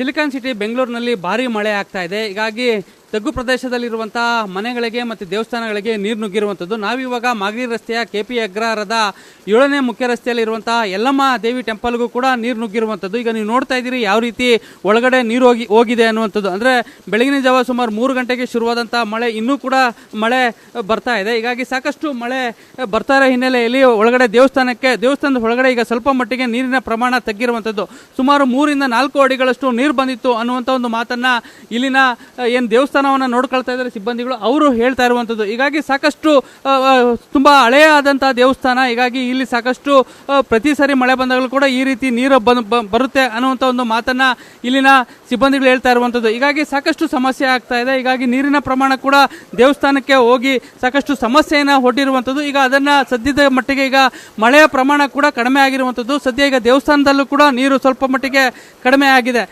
Silicon city ಬೆಂಗಳೂರಿನಲ್ಲಿ ಭಾರಿ ಮಳೆ ಆಗ್ತಾ ಇದೆ. ಹೀಗಾಗಿ ತಗ್ಗು ಪ್ರದೇಶದಲ್ಲಿರುವಂತಹ ಮನೆಗಳಿಗೆ ಮತ್ತು ದೇವಸ್ಥಾನಗಳಿಗೆ ನೀರು ನುಗ್ಗಿರುವಂಥದ್ದು. ನಾವಿವಾಗ ಮಾಗಡಿ ರಸ್ತೆಯ KP ಅಗ್ರಹಾರದ 7ನೇ ಮುಖ್ಯ ರಸ್ತೆಯಲ್ಲಿರುವಂತಹ ಯಲ್ಲಮ್ಮ ದೇವಿ ಟೆಂಪಲ್ಗೂ ಕೂಡ ನೀರು ನುಗ್ಗಿರುವಂಥದ್ದು. ಈಗ ನೀವು ನೋಡ್ತಾ ಇದ್ದೀರಿ ಯಾವ ರೀತಿ ಒಳಗಡೆ ನೀರು ಹೋಗಿದೆ ಅನ್ನುವಂಥದ್ದು. ಅಂದರೆ ಬೆಳಗಿನ ಜಾವ ಸುಮಾರು 3 ಗಂಟೆಗೆ ಶುರುವಾದಂಥ ಮಳೆ ಇನ್ನೂ ಕೂಡ ಮಳೆ ಬರ್ತಾ ಇದೆ. ಹೀಗಾಗಿ ಸಾಕಷ್ಟು ಮಳೆ ಬರ್ತಾ ಇರೋ ಹಿನ್ನೆಲೆಯಲ್ಲಿ ದೇವಸ್ಥಾನದ ಒಳಗಡೆ ಈಗ ಸ್ವಲ್ಪ ಮಟ್ಟಿಗೆ ನೀರಿನ ಪ್ರಮಾಣ ತಗ್ಗಿರುವಂಥದ್ದು. ಸುಮಾರು 3 ಇಂದ 4 ಅಡಿಗಳಷ್ಟು ನೀರು ಬಂದಿತ್ತು ಅನ್ನುವಂಥ ಒಂದು ಮಾತನ್ನ ಇಲ್ಲಿನ ಏನು ದೇವಸ್ಥಾನವನ್ನು ನೋಡ್ಕೊಳ್ತಾ ಇದ್ದಾರೆ ಸಿಬ್ಬಂದಿಗಳು, ಅವರು ಹೇಳ್ತಾ ಇರುವಂಥದ್ದು. ಹೀಗಾಗಿ ಸಾಕಷ್ಟು ತುಂಬಾ ಹಳೆಯ ಆದಂತಹ ದೇವಸ್ಥಾನ. ಹೀಗಾಗಿ ಇಲ್ಲಿ ಸಾಕಷ್ಟು ಪ್ರತಿ ಸಾರಿ ಮಳೆ ಬಂದಾಗಲೂ ಕೂಡ ಈ ರೀತಿ ನೀರು ಬರುತ್ತೆ ಅನ್ನುವಂಥ ಒಂದು ಮಾತನ್ನ ಇಲ್ಲಿನ ಸಿಬ್ಬಂದಿಗಳು ಹೇಳ್ತಾ ಇರುವಂಥದ್ದು. ಹೀಗಾಗಿ ಸಾಕಷ್ಟು ಸಮಸ್ಯೆ ಆಗ್ತಾ ಇದೆ. ಹೀಗಾಗಿ ನೀರಿನ ಪ್ರಮಾಣ ಕೂಡ ದೇವಸ್ಥಾನಕ್ಕೆ ಹೋಗಿ ಸಾಕಷ್ಟು ಸಮಸ್ಯೆಯನ್ನು ಒಡ್ಡಿರುವಂಥದ್ದು. ಈಗ ಅದನ್ನ ಸದ್ಯದ ಮಟ್ಟಿಗೆ ಈಗ ಮಳೆಯ ಪ್ರಮಾಣ ಕೂಡ ಕಡಿಮೆ ಆಗಿರುವಂಥದ್ದು. ಸದ್ಯ ಈಗ ದೇವಸ್ಥಾನದಲ್ಲೂ ಕೂಡ ನೀರು ಸ್ವಲ್ಪ ಮಟ್ಟಿಗೆ ಕಡಿಮೆ ಆಗಿದೆ.